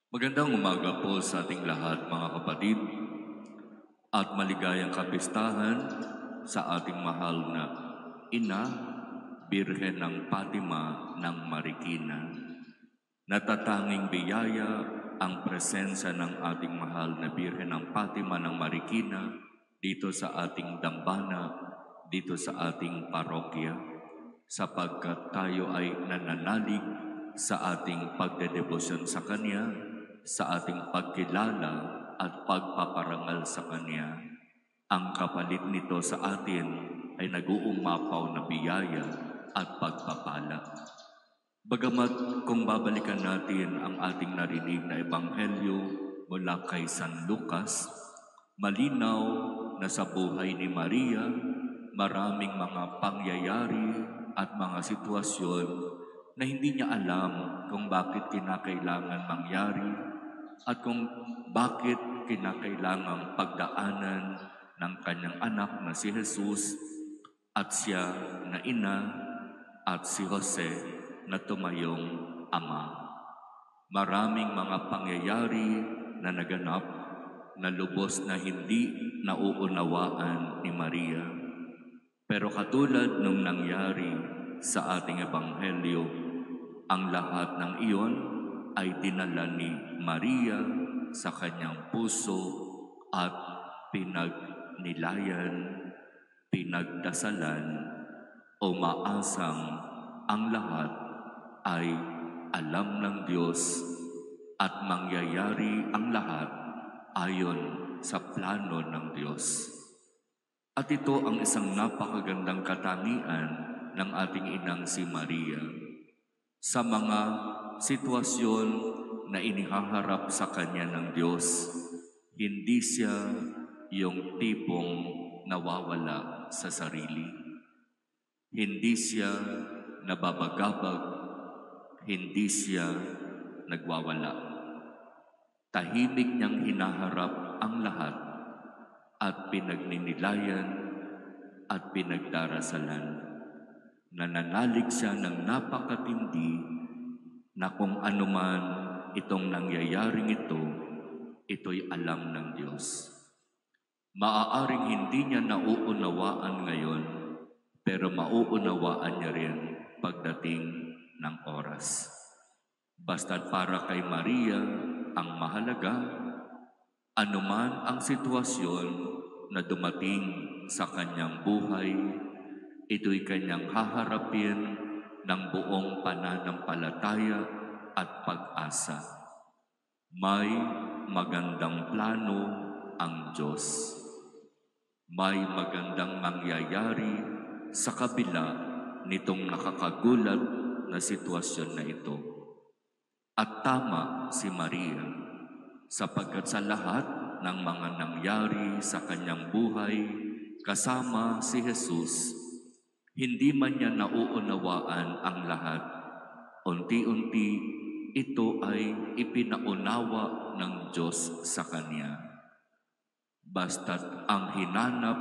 Magandang umaga po sa ating lahat mga kapatid at maligayang kapistahan sa ating mahal na Ina, Birhen ng Fatima ng Marikina. Natatanging biyaya ang presensya ng ating mahal na Birhen ng Fatima ng Marikina dito sa ating dambana, dito sa ating parokya, sapagkat tayo ay nananalig sa ating pagdedebosyon sa Kanya, sa ating pagkilala at pagpaparangal sa Kanya. Ang kapalit nito sa atin ay nag-uumapaw na biyaya at pagpapala. Bagamat kung babalikan natin ang ating narinig na ebanghelyo mula kay San Lucas, malinaw na sa buhay ni Maria, maraming mga pangyayari at mga sitwasyon na hindi niya alam kung bakit kinakailangan mangyari at kung bakit kinakailangang pagdaanan ng kanyang anak na si Jesus at siya na ina at si Jose na tumayong ama. Maraming mga pangyayari na naganap na lubos na hindi nauunawaan ni Maria. Pero katulad nung nangyari sa ating ebanghelyo, ang lahat ng iyon ay dinala ni Maria sa kanyang puso at pinagnilayan, pinagdasalan o maasang ang lahat ay alam ng Diyos at mangyayari ang lahat ayon sa plano ng Diyos. At ito ang isang napakagandang katangian ng ating inang si Maria. Sa mga sitwasyon na inihaharap sa kanya ng Diyos, hindi siya yung tipong nawawala sa sarili. Hindi siya nababagabag, hindi siya nagwawala. Tahimik niyang hinaharap ang lahat at pinagninilayan at pinagdarasalan. Nananalig siya ng napakatindi na kung anuman itong nangyayaring ito, ito'y alam ng Diyos. Maaaring hindi niya nauunawaan ngayon, pero mauunawaan niya rin pagdating ng oras. Basta't para kay Maria ang mahalaga, anuman ang sitwasyon na dumating sa kanyang buhay, ito'y kanyang haharapin ng buong pananampalataya at pag-asa. May magandang plano ang Diyos. May magandang mangyayari sa kabila nitong nakakagulat na sitwasyon na ito. At tama si Maria, sapagkat sa lahat ng mga nangyari sa kanyang buhay kasama si Jesus, hindi man niya nauunawaan ang lahat. Unti-unti, ito ay ipinaunawa ng Diyos sa kanya. Basta't ang hinanap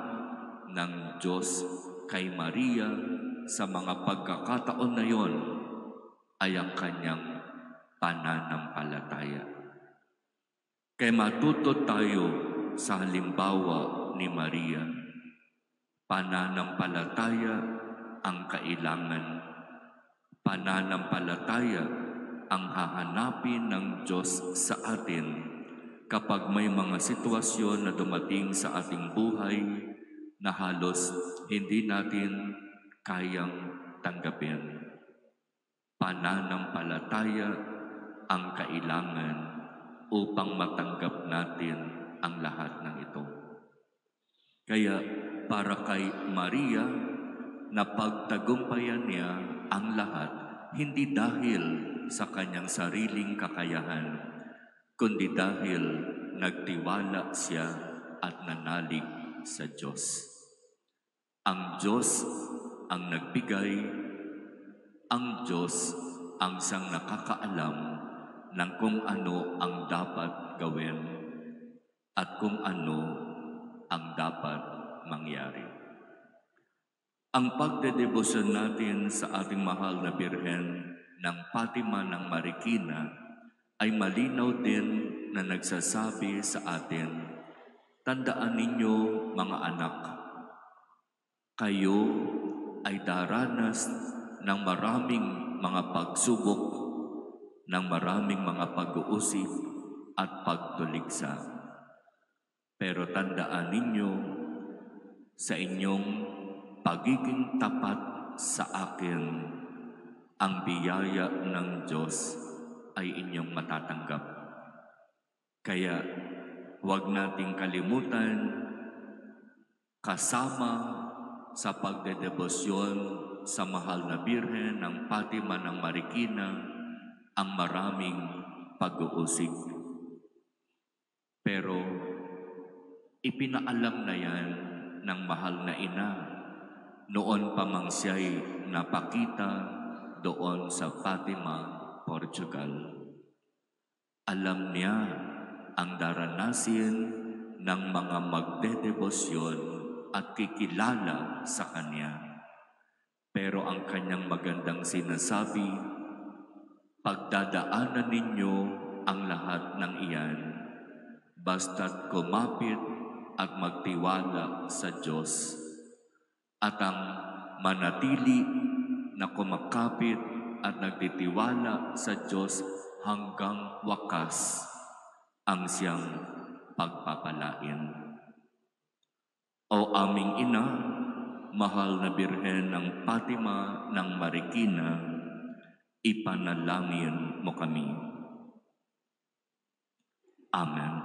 ng Diyos kay Maria sa mga pagkakataon na yon ay ang kanyang pananampalataya. Kaya matuto tayo sa halimbawa ni Maria. Pananampalataya ang kailangan. Pananampalataya ang hahanapin ng Diyos sa atin kapag may mga sitwasyon na dumating sa ating buhay na halos hindi natin kayang tanggapin. Pananampalataya ang kailangan upang matanggap natin ang lahat ng ito. Kaya para kay Maria, napagtagumpayan niya ang lahat, hindi dahil sa kanyang sariling kakayahan, kundi dahil nagtiwala siya at nanalig sa Diyos. Ang Diyos ang nagbigay, ang Diyos ang siyang nakakaalam ng kung ano ang dapat gawin at kung ano ang dapat mangyari. Ang pagdedebosyon natin sa ating mahal na Birhen ng Fatima ng Marikina ay malinaw din na nagsasabi sa atin, tandaan ninyo mga anak, kayo ay daranas ng maraming mga pagsubok, ng maraming mga pag-uusig at pagtuligsa. Pero tandaan ninyo, sa inyong pagiging tapat sa akin, ang biyaya ng Diyos ay inyong matatanggap. Kaya huwag nating kalimutan kasama sa pagdedebosyon sa mahal na Birhen ng Fatima ng Marikina ang maraming pag-uusig. Pero ipinaalam na yan ng mahal na ina noon pa mang siya'y napakita doon sa Fatima, Portugal. Alam niya ang daranasin ng mga magdedebosyon at kikilala sa kanya. Pero ang kanyang magandang sinasabi, pagdadaanan ninyo ang lahat ng iyan, basta't kumapit at magtiwala sa Diyos. At ang manatili na kumakapit at nagtitiwala sa Diyos hanggang wakas ang siyang pagpapalain. O aming ina, mahal na Birhen ng Fatima ng Marikina, ipanalangin mo kami. Amen.